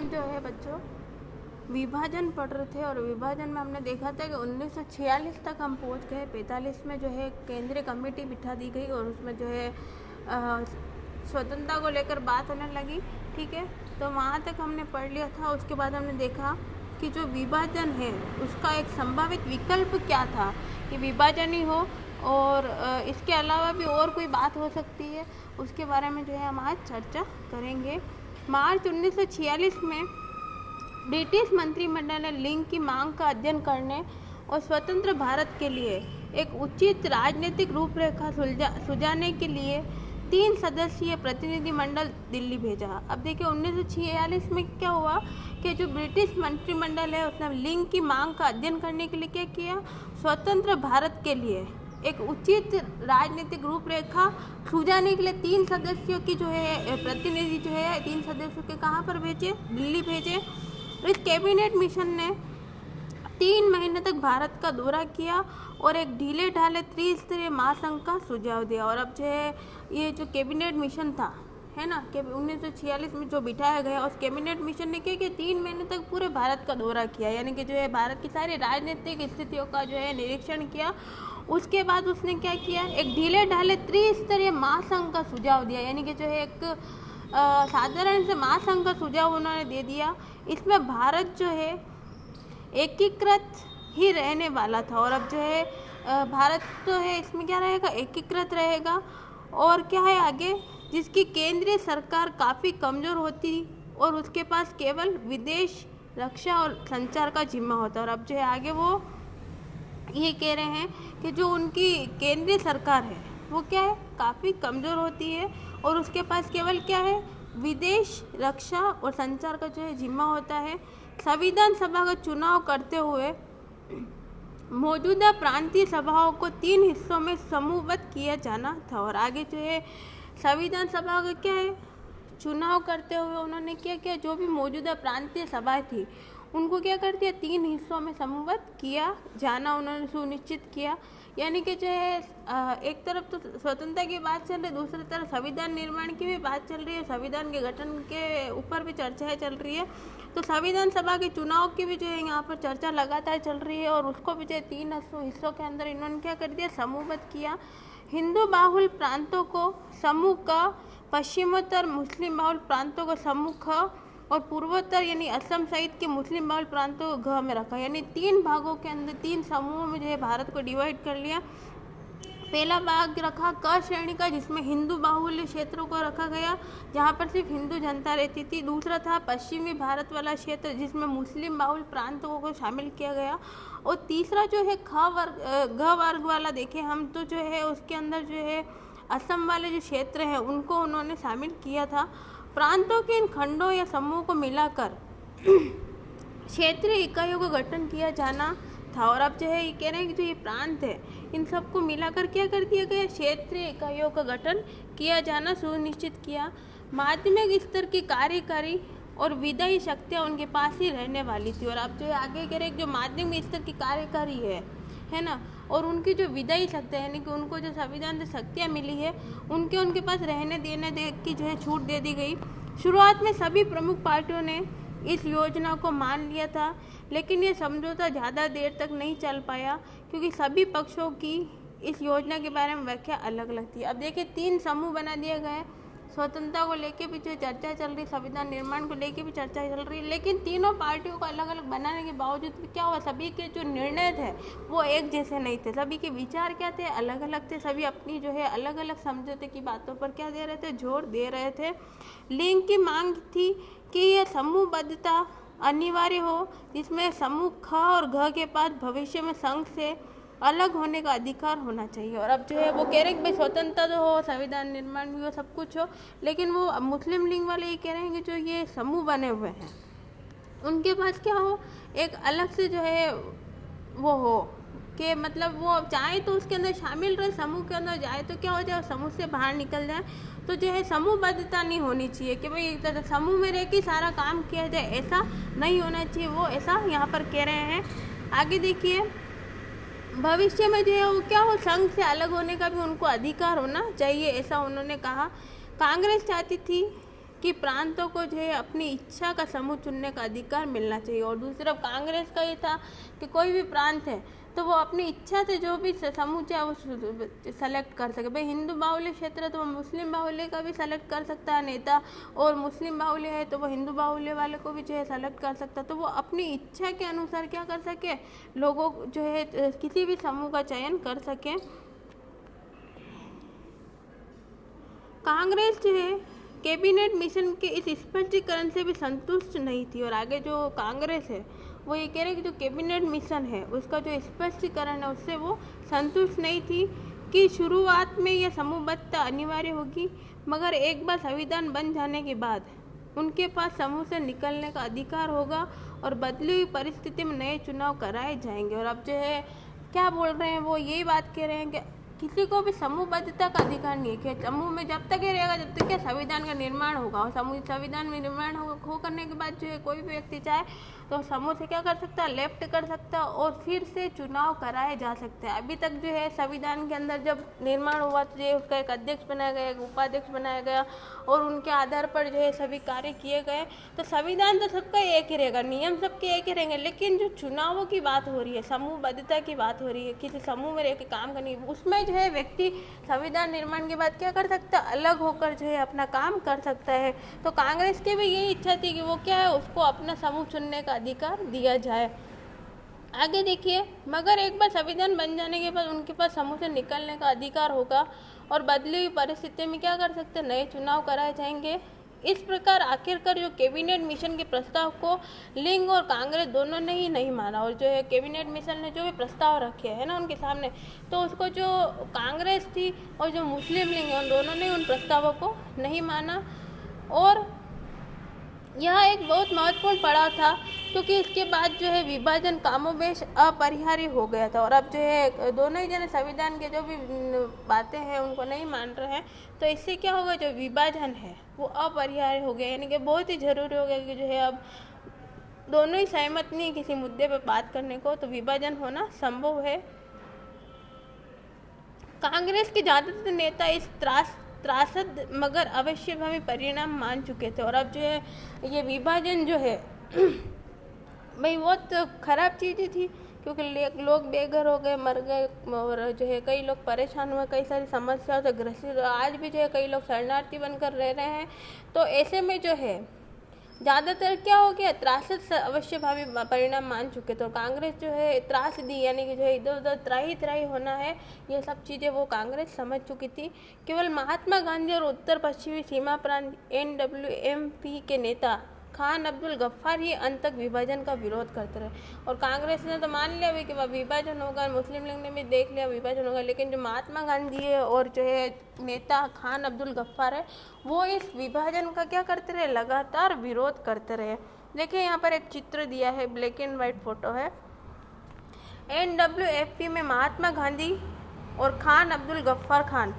हम जो है बच्चों विभाजन पढ़ रहे थे और विभाजन में हमने देखा था कि 1946 तक हम पहुंच गए। 45 में जो है केंद्रीय कमेटी बिठा दी गई और उसमें जो है स्वतंत्रता को लेकर बात होने लगी। ठीक है, तो वहाँ तक हमने पढ़ लिया था। उसके बाद हमने देखा कि जो विभाजन है उसका एक संभावित विकल्प क्या था कि विभाजन ही हो और इसके अलावा भी और कोई बात हो सकती है, उसके बारे में जो है हम आज चर्चा करेंगे। मार्च 1946 में ब्रिटिश मंत्रिमंडल ने लिंग की मांग का अध्ययन करने और स्वतंत्र भारत के लिए एक उचित राजनीतिक रूपरेखा सुझाने के लिए 3 सदस्यीय प्रतिनिधिमंडल दिल्ली भेजा। अब देखिए 1946 में क्या हुआ कि जो ब्रिटिश मंत्रिमंडल है उसने लिंग की मांग का अध्ययन करने के लिए क्या किया, स्वतंत्र भारत के लिए एक उचित राजनीतिक रूपरेखा सुझाने के लिए 3 सदस्यों की जो है प्रतिनिधि जो है 3 सदस्यों के कहाँ पर भेजे, दिल्ली भेजे। इस कैबिनेट मिशन ने 3 महीने तक भारत का दौरा किया और एक ढीले ढाले त्रिस्तरीय महासंघ का सुझाव दिया। और अब जो है ये जो कैबिनेट मिशन था है ना कि 1946 में जो बिठाया गया, उस कैबिनेट मिशन ने क्या किया, 3 महीने तक पूरे भारत का दौरा किया, यानी कि जो है भारत की सारी राजनीतिक स्थितियों का जो है निरीक्षण किया। उसके बाद उसने क्या किया, एक ढीले ढाले त्रिस्तरीय महासंघ का सुझाव दिया, यानी कि जो है एक साधारण से महासंघ का सुझाव उन्होंने दे दिया। इसमें भारत जो है एकीकृत ही रहने वाला था और अब जो है भारत तो है इसमें क्या रहेगा, एकीकृत रहेगा। और क्या है आगे, जिसकी केंद्रीय सरकार काफ़ी कमज़ोर होती और उसके पास केवल विदेश, रक्षा और संचार का जिम्मा होता। और अब जो है आगे वो ये कह रहे हैं कि जो उनकी केंद्रीय सरकार है वो क्या है, काफ़ी कमज़ोर होती है और उसके पास केवल क्या है, विदेश, रक्षा और संचार का जो है जिम्मा होता है। संविधान सभा का चुनाव करते हुए मौजूदा प्रांतीय सभाओं को 3 हिस्सों में समूहबद्ध किया जाना था। और आगे जो है संविधान सभा का क्या है, चुनाव करते हुए उन्होंने क्या किया, जो भी मौजूदा प्रांतीय सभाएं थी उनको क्या कर दिया, 3 हिस्सों में समूहबद्ध किया जाना उन्होंने सुनिश्चित किया। यानी कि जो है एक तरफ तो स्वतंत्रता की बात चल रही है, दूसरी तरफ संविधान निर्माण की भी बात चल रही है, संविधान के गठन के ऊपर भी चर्चाएं चल रही है। तो संविधान सभा के चुनाव की भी जो है यहाँ पर चर्चा लगातार चल रही है और उसको भी जो है 3 हिस्सों के अंदर इन्होंने क्या कर दिया, समूहबद्ध किया। हिंदू बाहुल प्रांतों को समूह का, पश्चिमोत्तर मुस्लिम बाहुल प्रांतों को समूह ख और पूर्वोत्तर यानी असम सहित के मुस्लिम बाहुल प्रांतों को घ में रखा। यानी 3 भागों के अंदर 3 समूहों में जो है भारत को डिवाइड कर लिया। पहला भाग रखा क श्रेणी का, जिसमें हिंदू बाहुल्य क्षेत्रों को रखा गया जहाँ पर सिर्फ हिंदू जनता रहती थी। दूसरा था पश्चिमी भारत वाला क्षेत्र जिसमें मुस्लिम बाहुल प्रांतों को शामिल किया गया। और तीसरा जो है घ वर्ग वाला देखें हम तो जो है उसके अंदर जो है असम वाले जो क्षेत्र हैं उनको उन्होंने शामिल किया था। प्रांतों के इन खंडों या समूहों को मिलाकर क्षेत्रीय इकाइयों का गठन किया जाना था। और अब जो है ये कह रहे हैं कि जो ये प्रांत है इन सबको मिलाकर क्या कर दिया गया, क्षेत्रीय इकाइयों का गठन किया जाना सुनिश्चित किया। माध्यमिक स्तर की कार्यकारी और विधायी शक्तियाँ उनके पास ही रहने वाली थी। और अब जो है आगे कह रहे हैं जो माध्यमिक स्तर की कार्यकारी है ना, और उनकी जो विधायी शक्तियाँ यानी कि उनको जो संविधान से शक्तियाँ मिली है उनके पास रहने देने की जो है छूट दे दी गई। शुरुआत में सभी प्रमुख पार्टियों ने इस योजना को मान लिया था, लेकिन ये समझौता ज़्यादा देर तक नहीं चल पाया क्योंकि सभी पक्षों की इस योजना के बारे में व्याख्या अलग अलग थी। अब देखिए 3 समूह बना दिए गए, स्वतंत्रता को लेके भी जो चर्चा चल रही, संविधान निर्माण को लेके भी चर्चा चल रही, लेकिन तीनों पार्टियों को अलग अलग बनाने के बावजूद भी क्या हुआ, सभी के जो निर्णय थे वो एक जैसे नहीं थे, सभी के विचार क्या थे, अलग अलग थे। सभी अपनी जो है अलग अलग समझौते की बातों पर क्या दे रहे थे, जोर दे रहे थे। लिंग की मांग थी कि यह समूहबद्धता अनिवार्य हो जिसमें समूह ख और घ के पास भविष्य में संघ से अलग होने का अधिकार होना चाहिए। और अब जो है वो कह रहे हैं कि भाई स्वतंत्रता तो हो, संविधान निर्माण भी हो, सब कुछ हो, लेकिन वो मुस्लिम लीग वाले ये कह रहे हैं कि जो ये समूह बने हुए हैं उनके पास क्या हो, एक अलग से जो है वो हो कि मतलब वो चाहे तो उसके अंदर शामिल रहे, समूह के अंदर जाए तो क्या हो जाए, समूह से बाहर निकल जाए। तो जो है समूहबद्धता नहीं होनी चाहिए कि भाई एक समूह में रह के सारा काम किया जाए, ऐसा नहीं होना चाहिए, वो ऐसा यहाँ पर कह रहे हैं। आगे देखिए भविष्य में जो है वो क्या हो, संघ से अलग होने का भी उनको अधिकार होना चाहिए, ऐसा उन्होंने कहा। कांग्रेस चाहती थी कि प्रांतों को जो है अपनी इच्छा का समूह चुनने का अधिकार मिलना चाहिए। और दूसरी तरफ कांग्रेस का ये था कि कोई भी प्रांत है तो वो अपनी इच्छा से जो भी समूह चाहे वो सेलेक्ट कर सके। भाई हिंदू बाहुल्य क्षेत्र है तो वो मुस्लिम बाहुल्य का भी सेलेक्ट कर सकता है नेता, और मुस्लिम बाहुल्य है तो वो हिंदू बाहुल्य वाले को भी जो है सेलेक्ट कर सकता है। तो वो अपनी इच्छा के अनुसार क्या कर सके, लोगों जो है किसी भी समूह का चयन कर सके। कांग्रेस जो है कैबिनेट मिशन के इस स्पष्टीकरण से भी संतुष्ट नहीं थी, और आगे जो कांग्रेस है वो ये कह रहे कि जो कैबिनेट मिशन है उसका जो स्पष्टीकरण है उससे वो संतुष्ट नहीं थी कि शुरुआत में यह समूहबद्धता अनिवार्य होगी, मगर एक बार संविधान बन जाने के बाद उनके पास समूह से निकलने का अधिकार होगा और बदली हुई परिस्थिति में नए चुनाव कराए जाएंगे। और अब जो है क्या बोल रहे हैं, वो यही बात कह रहे हैं कि किसी को भी समूहबद्धता का अधिकार नहीं है कि समूह में जब तक ये रहेगा जब तक क्या संविधान का निर्माण होगा, और संविधान में निर्माण हो करने के बाद जो है कोई भी व्यक्ति चाहे तो समूह से क्या कर सकता है, लेफ्ट कर सकता है और फिर से चुनाव कराए जा सकते हैं। अभी तक जो है संविधान के अंदर जब निर्माण हुआ तो जो उसका एक अध्यक्ष बनाया गया, एक उपाध्यक्ष बनाया गया और उनके आधार पर जो है सभी कार्य किए गए। तो संविधान तो सबका एक ही रहेगा, नियम सबके एक ही रहेंगे, लेकिन जो चुनावों की बात हो रही है, समूहबद्धता की बात हो रही है, किसी समूह में रह के काम करनी, उसमें जो है व्यक्ति संविधान निर्माण के बाद क्या कर सकता है, अलग होकर जो है अपना काम कर सकता है। तो कांग्रेस की भी यही इच्छा थी कि वो क्या है, उसको अपना समूह चुनने का अधिकार दिया जाए। आगे देखिए, मगर एक बार संविधान बन जाने के बाद उनके पास समूह से निकलने का अधिकार होगा और बदली हुई परिस्थिति में क्या कर सकते हैं, नए चुनाव कराए जाएंगे। इस प्रकार आखिरकार जो कैबिनेट मिशन के प्रस्ताव को लिंग और कांग्रेस दोनों ने ही नहीं माना, और जो है कैबिनेट मिशन ने जो भी प्रस्ताव रखे है ना उनके सामने, तो उसको जो कांग्रेस थी और जो मुस्लिम लिंग है उन दोनों ने उन प्रस्तावों को नहीं माना। और यह एक बहुत महत्वपूर्ण पड़ाव था क्योंकि इसके बाद जो है विभाजन कामोबेश अपरिहार्य हो गया था, और अब जो है दोनों ही जने संविधान के जो भी बातें हैं उनको नहीं मान रहे हैं, तो इससे क्या होगा, जो विभाजन है वो अपरिहार्य हो गया, यानी कि बहुत ही जरूरी हो गया कि जो है अब दोनों ही सहमत नहीं किसी मुद्दे पर बात करने को, तो विभाजन होना संभव है। कांग्रेस के ज्यादातर नेता इस त्रासद मगर अवश्यगामी परिणाम मान चुके थे, और अब जो है ये विभाजन जो है भाई बहुत खराब चीज़ थी क्योंकि लोग बेघर हो गए, मर गए, और जो है कई लोग परेशान हुए, कई सारी समस्याओं से ग्रसित, आज भी जो है कई लोग शरणार्थी बनकर रह रहे हैं। तो ऐसे में जो है ज़्यादातर क्या हो गया, त्रासद से अवश्य भावी परिणाम मान चुके। तो कांग्रेस जो है त्रास दी, यानी कि जो है इधर उधर त्राही होना है, ये सब चीज़ें वो कांग्रेस समझ चुकी थी। केवल महात्मा गांधी और उत्तर पश्चिमी सीमा प्रांत NWMP के नेता खान अब्दुल गफ्फार ही अंत तक विभाजन का विरोध करते रहे, और कांग्रेस ने तो मान लिया भी कि वह विभाजन होगा, मुस्लिम लीग ने भी देख लिया विभाजन होगा, लेकिन जो महात्मा गांधी है और जो है नेता खान अब्दुल गफ्फार है वो इस विभाजन का क्या करते रहे, लगातार विरोध करते रहे। देखिए यहाँ पर एक चित्र दिया है, ब्लैक एंड वाइट फोटो है। NWFP में महात्मा गांधी और खान अब्दुल गफ्फार खान,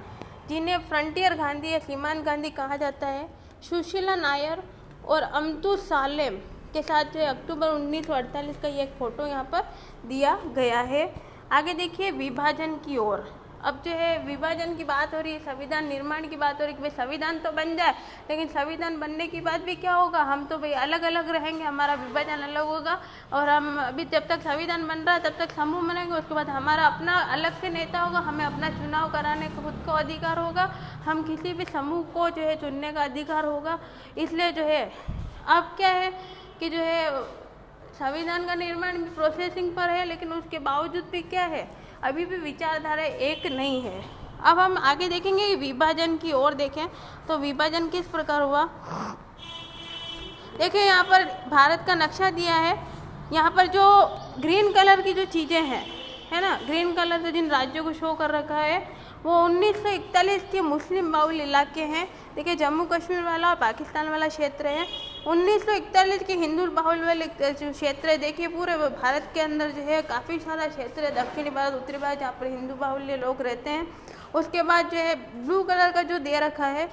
जिन्हें फ्रंटियर गांधी या सीमांत गांधी कहा जाता है, सुशीला नायर और अमतू सालेम के साथ जो अक्टूबर 1948 का ये एक फोटो यहाँ पर दिया गया है। आगे देखिए विभाजन की ओर, अब जो है विभाजन की बात हो रही है, संविधान निर्माण की बात हो रही है कि भाई संविधान तो बन जाए, लेकिन संविधान बनने के बाद भी क्या होगा, हम तो भाई अलग अलग रहेंगे, हमारा विभाजन अलग होगा, और हम अभी जब तक संविधान बन रहा है तब तक समूह बनेंगे, उसके बाद हमारा अपना अलग से नेता होगा, हमें अपना चुनाव कराने का खुद को अधिकार होगा, हम किसी भी समूह को जो है चुनने का अधिकार होगा। इसलिए जो है अब क्या है कि जो है संविधान का निर्माण भी प्रोसेसिंग पर है, लेकिन उसके बावजूद भी क्या है, अभी भी विचारधारा एक नहीं है। अब हम आगे देखेंगे विभाजन की ओर देखें तो विभाजन किस प्रकार हुआ। देखिए यहाँ पर भारत का नक्शा दिया है, यहाँ पर जो ग्रीन कलर की जो चीज़ें हैं है ना, ग्रीन कलर से जिन राज्यों को शो कर रखा है वो 1941 के मुस्लिम बाहुल्य इलाके हैं। देखिए जम्मू कश्मीर वाला और पाकिस्तान वाला क्षेत्र है। 1941 के हिंदू बाहुल्य वाले जो क्षेत्र है, देखिए पूरे भारत के अंदर जो है काफ़ी सारा क्षेत्र है, दक्षिणी भारत, उत्तरी भारत, जहाँ पर हिंदू बाहुल्य लोग रहते हैं। उसके बाद जो है ब्लू कलर का जो दे रखा है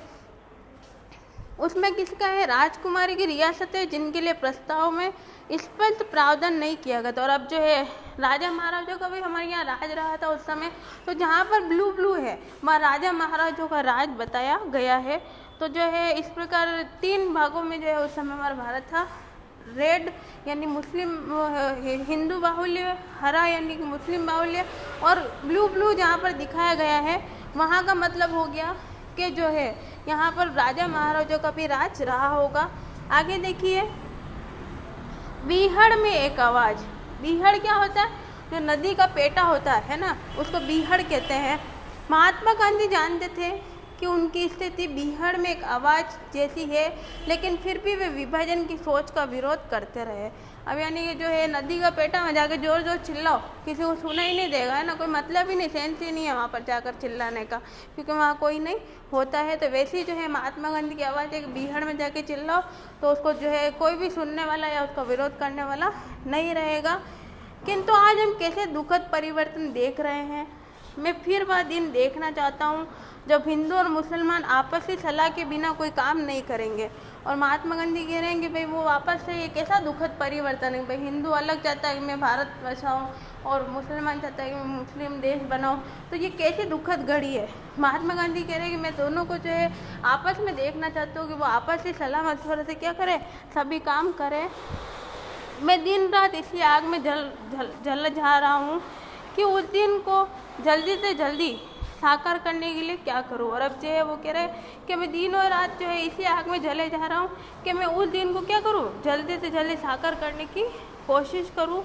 उसमें किसका है, राजकुमारी की रियासत है, जिनके लिए प्रस्ताव में स्पष्ट प्रावधान नहीं किया गया था। और अब जो है राजा महाराजों का भी हमारे यहाँ राज रहा था उस समय, तो जहाँ पर ब्लू है वहाँ राजा महाराजों का राज बताया गया है। तो तो जो है इस प्रकार 3 भागों में जो है उस समय हमारा भारत था। रेड यानी मुस्लिम हिंदू बाहुल्य, हरा यानी कि मुस्लिम बाहुल्य, और ब्लू जहाँ पर दिखाया गया है वहाँ का मतलब हो गया कि जो है यहाँ पर राजा महाराजों का भी राज रहा होगा। आगे देखिए, बीहड़ में एक आवाज़। बीहड़ क्या होता है? जो नदी का पेटा होता है ना, उसको बीहड़ कहते हैं। महात्मा गांधी जानते थे कि उनकी स्थिति बीहड़ में एक आवाज़ जैसी है, लेकिन फिर भी वे विभाजन की सोच का विरोध करते रहे। अब यानी कि जो है नदी का पेटा में जाकर जोर जोर चिल्लाओ, किसी को सुना ही नहीं देगा, है ना, कोई मतलब ही नहीं, सेंस ही नहीं है वहाँ पर जाकर चिल्लाने का, क्योंकि वहाँ कोई नहीं होता है। तो वैसे ही जो है महात्मा गांधी की आवाज़ एक बीहड़ में जाके चिल्लाओ तो उसको जो है कोई भी सुनने वाला या उसका विरोध करने वाला नहीं रहेगा। किंतु आज हम कैसे दुखद परिवर्तन देख रहे हैं। मैं फिर वह दिन देखना चाहता हूँ जब हिंदू और मुसलमान आपसी सलाह के बिना कोई काम नहीं करेंगे। और महात्मा गांधी कह रहे हैं कि भाई वो वापस से ये कैसा दुखद परिवर्तन है, भाई हिंदू अलग चाहता है कि मैं भारत बचाऊँ और मुसलमान चाहता है कि मैं मुस्लिम देश बनाऊँ, तो ये कैसी दुखद घड़ी है। महात्मा गांधी कह रहे हैं कि मैं दोनों को जो है आपस में देखना चाहता हूँ कि वो आपस से सलाह मशवरे से क्या करें, सभी काम करें। मैं दिन रात इसी आग में जल जा रहा हूँ कि उस दिन को जल्दी से जल्दी साकार करने के लिए क्या करूँ। और अब जो है वो कह रहे हैं कि मैं दिन और रात जो है इसी आग में जले जा रहा हूँ कि मैं उस दिन को क्या करूँ, जल्दी से जल्दी साकार करने की कोशिश करूँ।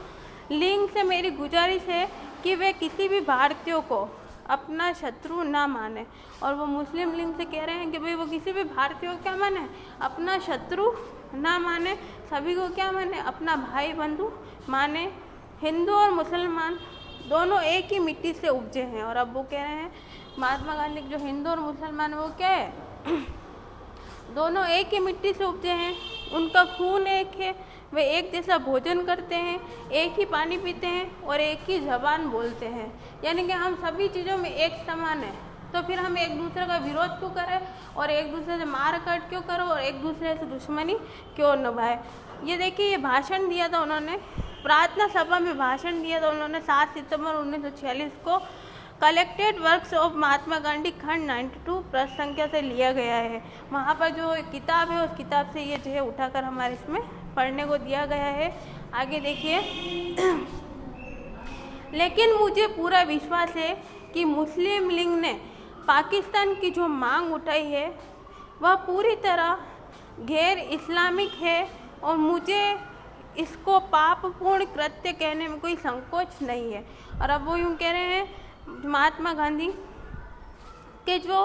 लिंग से मेरी गुजारिश है कि वे किसी भी भारतीय को अपना शत्रु ना माने। और वो मुस्लिम लिंग से कह रहे हैं कि भाई वो किसी भी भारतीय को क्या माने, अपना शत्रु ना माने, सभी को क्या माने, अपना भाई बंधु माने। हिंदू और मुसलमान दोनों एक ही मिट्टी से उपजे हैं। और अब वो कह रहे हैं महात्मा गांधी जो हिंदू और मुसलमान वो क्या है, दोनों एक ही मिट्टी से उपजे हैं, उनका खून एक है, वे एक जैसा भोजन करते हैं, एक ही पानी पीते हैं और एक ही जबान बोलते हैं। यानी कि हम सभी चीज़ों में एक समान है। तो फिर हम एक दूसरे का विरोध क्यों करें और एक दूसरे से मार काट क्यों करो और एक दूसरे से दुश्मनी क्यों निभाए। ये देखिए, ये भाषण दिया था उन्होंने, प्रार्थना सभा में भाषण दिया था उन्होंने 7 सितंबर 1946 को। Collected works of Mahatma Gandhi खंड 92 पृष्ठ संख्या से लिया गया है। वहाँ पर जो किताब है उस किताब से ये जो है उठाकर हमारे इसमें पढ़ने को दिया गया है। आगे देखिए, लेकिन मुझे पूरा विश्वास है कि मुस्लिम लीग ने पाकिस्तान की जो मांग उठाई है वह पूरी तरह गैर इस्लामिक है और मुझे इसको पापपूर्ण कृत्य कहने में कोई संकोच नहीं है। और अब वो यूँ कह रहे हैं महात्मा गांधी कि जो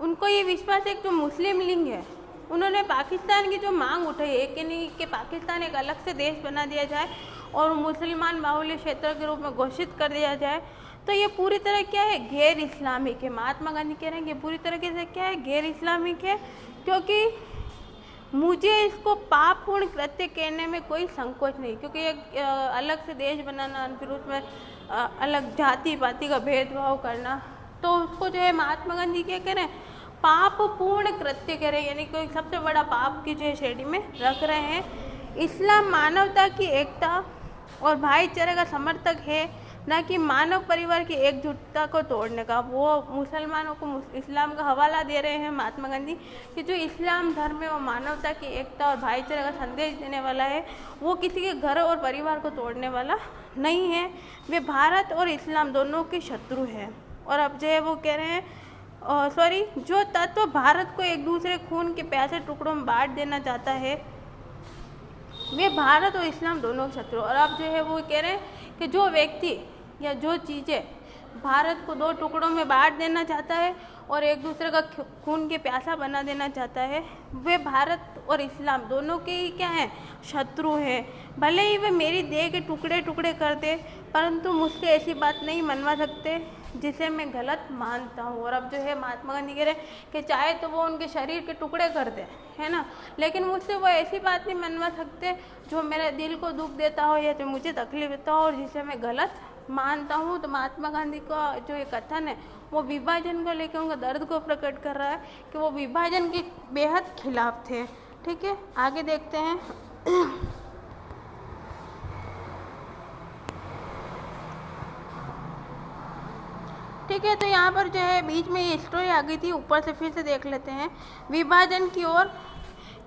उनको ये विश्वास है कि जो मुस्लिम लीग है उन्होंने पाकिस्तान की जो मांग उठाई है कि नहीं कि पाकिस्तान एक अलग से देश बना दिया जाए और मुसलमान बाहुल्य क्षेत्र के रूप में घोषित कर दिया जाए, तो ये पूरी तरह क्या है, गैर इस्लामिक है। महात्मा गांधी कह रहे हैं कि पूरी तरीके से क्या है, गैर इस्लामिक है, क्योंकि मुझे इसको पापपूर्ण कृत्य कहने में कोई संकोच नहीं, क्योंकि एक अलग से देश बनाना, फिर उसमें अलग जाति पाति का भेदभाव करना, तो उसको जो है महात्मा गांधी क्या कह रहे हैं, पापपूर्ण कृत्य कह रहे हैं, यानी कोई सबसे बड़ा पाप की जो है श्रेणी में रख रहे हैं। इस्लाम मानवता की एकता और भाईचारे का समर्थक है, न कि मानव परिवार की एकजुटता को तोड़ने का। वो मुसलमानों को इस्लाम का हवाला दे रहे हैं महात्मा गांधी कि जो इस्लाम धर्म है वो मानवता की एकता और भाईचारे का संदेश देने वाला है, वो किसी के घर और परिवार को तोड़ने वाला नहीं है। वे भारत और इस्लाम दोनों के शत्रु हैं। और अब जो है वो कह रहे हैं जो तत्व भारत को एक दूसरे खून के प्यासे टुकड़ों में बांट देना चाहता है वे भारत और इस्लाम दोनों के शत्रु। और अब जो है वो कह रहे हैं कि जो व्यक्ति या जो चीज़ें भारत को 2 टुकड़ों में बांट देना चाहता है और एक दूसरे का खून के प्यासा बना देना चाहता है, वे भारत और इस्लाम दोनों के ही क्या हैं, शत्रु हैं। भले ही वे मेरी देह के टुकड़े टुकड़े कर दे, परंतु मुझसे ऐसी बात नहीं मनवा सकते जिसे मैं गलत मानता हूँ। और अब जो है महात्मा गांधी कह रहे हैं कि चाहे तो वो उनके शरीर के टुकड़े कर दे, है ना, लेकिन मुझसे वो ऐसी बात नहीं मनवा सकते जो मेरे दिल को दुख देता हो या जो मुझे तकलीफ देता हो और जिसे मैं गलत मानता हूँ। तो महात्मा गांधी का जो ये कथन है वो विभाजन को लेकर उनका दर्द को प्रकट कर रहा है कि वो विभाजन के बेहद खिलाफ थे। ठीक है, आगे देखते हैं। ठीक है, तो यहाँ पर जो है बीच में ये स्टोरी आ गई थी, ऊपर से फिर से देख लेते हैं। विभाजन की ओर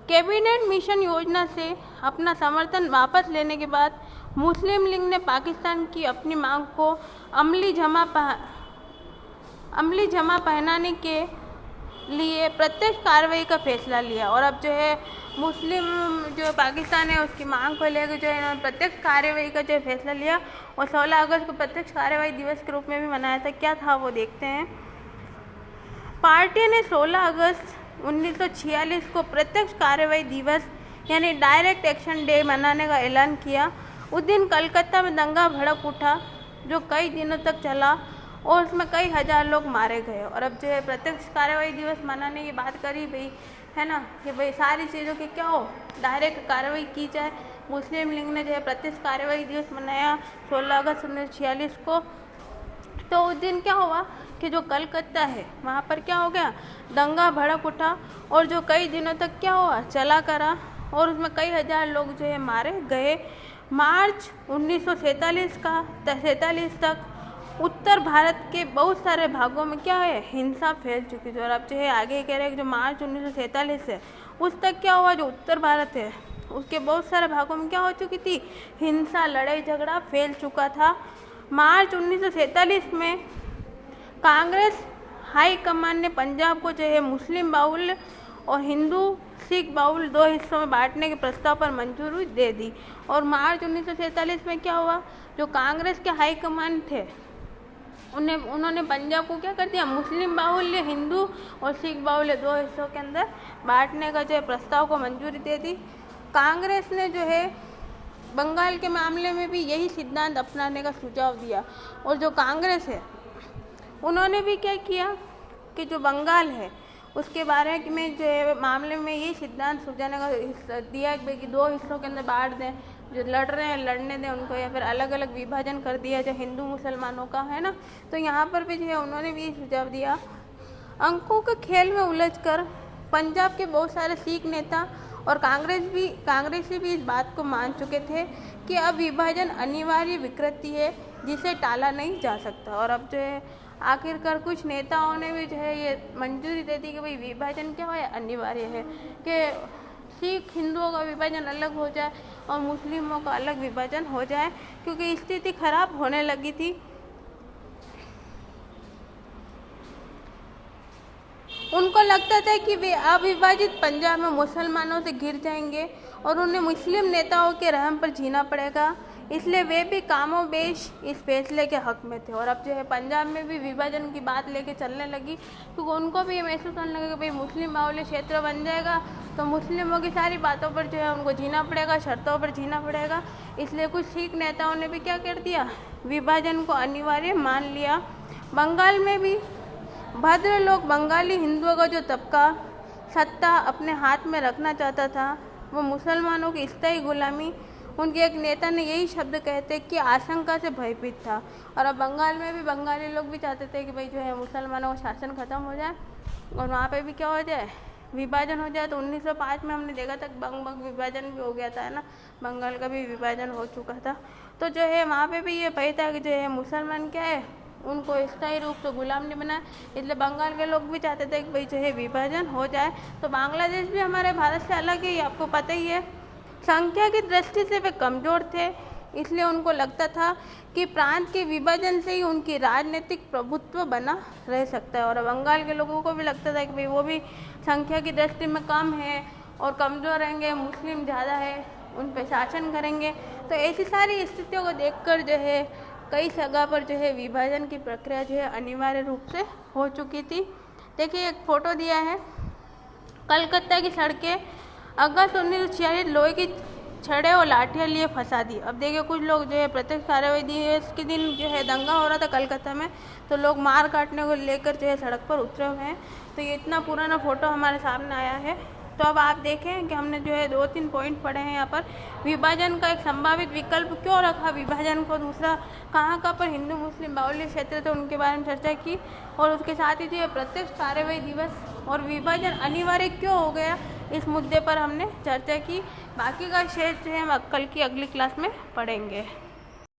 कैबिनेट मिशन योजना से अपना समर्थन वापस लेने के बाद मुस्लिम लीग ने पाकिस्तान की अपनी मांग को अमली जमा पहनाने के लिए प्रत्यक्ष कार्रवाई का फैसला लिया। और अब जो है मुस्लिम जो पाकिस्तान है उसकी मांग को लेकर जो है इन्होंने प्रत्यक्ष कार्रवाई का जो फैसला लिया और 16 अगस्त को प्रत्यक्ष कार्रवाई दिवस के रूप में भी मनाया था। क्या था वो देखते हैं। पार्टी ने 16 अगस्त 1946 को प्रत्यक्ष कार्रवाई दिवस यानी डायरेक्ट एक्शन डे मनाने का ऐलान किया। उस दिन कलकत्ता में दंगा भड़क उठा जो कई दिनों तक चला और उसमें कई हजार लोग मारे गए। और अब जो है प्रत्यक्ष कार्रवाई दिवस मनाने की बात करी भाई, है ना, कि भाई सारी चीज़ों की क्या हो, डायरेक्ट कार्रवाई की जाए। मुस्लिम लीग ने जो है प्रत्यक्ष कार्रवाई दिवस मनाया 16 अगस्त 1946 को। तो उस दिन क्या हुआ कि जो कलकत्ता है वहाँ पर क्या हो गया, दंगा भड़क उठा और जो कई दिनों तक क्या हुआ, चला करा और उसमें कई हजार लोग जो है मारे गए। मार्च 1947 तक उत्तर भारत के बहुत सारे भागों में क्या है, हिंसा फैल चुकी थी। और अब जो है आगे कह रहे हैं कि जो मार्च 1947 है उस तक क्या हुआ, जो उत्तर भारत है उसके बहुत सारे भागों में क्या हो चुकी थी, हिंसा, लड़ाई झगड़ा फैल चुका था। मार्च 1947 में कांग्रेस हाई कमान ने पंजाब को जो है मुस्लिम बाहुल्य और हिंदू सिख बाहुल्य 2 हिस्सों में बांटने के प्रस्ताव पर मंजूरी दे दी। और मार्च 1947 में क्या हुआ, जो कांग्रेस के हाई कमान थे उन्होंने पंजाब को क्या कर दिया, मुस्लिम बाहुल्य, हिंदू और सिख बाहुल्य 2 हिस्सों के अंदर बांटने का जो है प्रस्ताव को मंजूरी दे दी। कांग्रेस ने जो है बंगाल के मामले में भी यही सिद्धांत अपनाने का सुझाव दिया। और जो कांग्रेस है उन्होंने भी क्या किया कि जो बंगाल है उसके बारे में जो है मामले में यही सिद्धांत सुझाने का दिया कि 2 हिस्सों के अंदर बांट दें, जो लड़ रहे हैं लड़ने दें उनको, या फिर अलग अलग विभाजन कर दिया जो हिंदू मुसलमानों का, है ना। तो यहाँ पर भी जो है उन्होंने भी सुझाव दिया। अंकों के खेल में उलझकर पंजाब के बहुत सारे सिख नेता और कांग्रेसी भी इस बात को मान चुके थे कि अब विभाजन अनिवार्य विकृति है जिसे टाला नहीं जा सकता। और अब जो है आखिरकार कुछ नेताओं ने भी जो है ये मंजूरी दे दी कि भाई विभाजन क्या है, अनिवार्य है कि सिख हिंदुओं का विभाजन अलग हो जाए और मुस्लिमों का अलग विभाजन हो जाए, क्योंकि स्थिति खराब होने लगी थी। उनको लगता था कि वे अविभाजित पंजाब में मुसलमानों से घिर जाएंगे और उन्हें मुस्लिम नेताओं के रहम पर जीना पड़ेगा, इसलिए वे भी कामों बेश इस फैसले के हक में थे। और अब जो है पंजाब में भी विभाजन की बात लेके चलने लगी, क्योंकि उनको भी ये महसूस होने लगा कि भाई मुस्लिम बाहुल्य क्षेत्र बन जाएगा तो मुस्लिमों की सारी बातों पर जो है उनको जीना पड़ेगा, शर्तों पर जीना पड़ेगा। इसलिए कुछ सिख नेताओं ने भी क्या कर दिया, विभाजन को अनिवार्य मान लिया। बंगाल में भी भद्र लोग बंगाली हिंदुओं का जो तबका सत्ता अपने हाथ में रखना चाहता था वो मुसलमानों की स्थायी गुलामी, उनके एक नेता ने यही शब्द कहते कि आशंका से भयभीत था। और अब बंगाल में भी बंगाली लोग भी चाहते थे कि भाई जो है मुसलमानों का शासन खत्म हो जाए और वहाँ पे भी क्या हो जाए, विभाजन हो जाए। तो 1905 में हमने देखा था बंग विभाजन भी हो गया था, है ना, बंगाल का भी विभाजन हो चुका था। तो जो है वहाँ पे भी ये भय था कि जो है मुसलमान क्या है उनको स्थायी रूप से गुलाम नहीं बनाए, इसलिए बंगाल के लोग भी चाहते थे कि भाई जो है विभाजन हो जाए। तो बांग्लादेश भी हमारे भारत से अलग है, ये आपको पता ही है। संख्या की दृष्टि से वे कमज़ोर थे, इसलिए उनको लगता था कि प्रांत के विभाजन से ही उनकी राजनीतिक प्रभुत्व बना रह सकता है। और बंगाल के लोगों को भी लगता था कि भाई वो भी संख्या की दृष्टि में कम है और कमज़ोर रहेंगे, मुस्लिम ज़्यादा है, उन पर शासन करेंगे। तो ऐसी सारी स्थितियों को देखकर जो है कई जगह पर जो है विभाजन की प्रक्रिया जो है अनिवार्य रूप से हो चुकी थी। देखिए एक फ़ोटो दिया है, कलकत्ता की सड़कें अगस्त 1946 लोहे की छड़े और लाठियाँ लिए फंसा दी। अब देखिए कुछ लोग जो है प्रत्यक्ष कार्रवाई दिवस के दिन जो है दंगा हो रहा था कलकत्ता में, तो लोग मार काटने को लेकर जो है सड़क पर उतरे हुए हैं। तो ये इतना पुराना फ़ोटो हमारे सामने आया है। तो अब आप देखें कि हमने जो है 2-3 पॉइंट पढ़े हैं यहाँ पर। विभाजन का एक संभावित विकल्प क्यों रखा विभाजन को, दूसरा कहाँ पर हिंदू मुस्लिम बाहुल्य क्षेत्र थे उनके बारे में चर्चा की, और उसके साथ ही जो है प्रत्यक्ष कार्रवाई दिवस और विभाजन अनिवार्य क्यों हो गया इस मुद्दे पर हमने चर्चा की। बाकी का शेष जो है हम कल की अगली क्लास में पढ़ेंगे।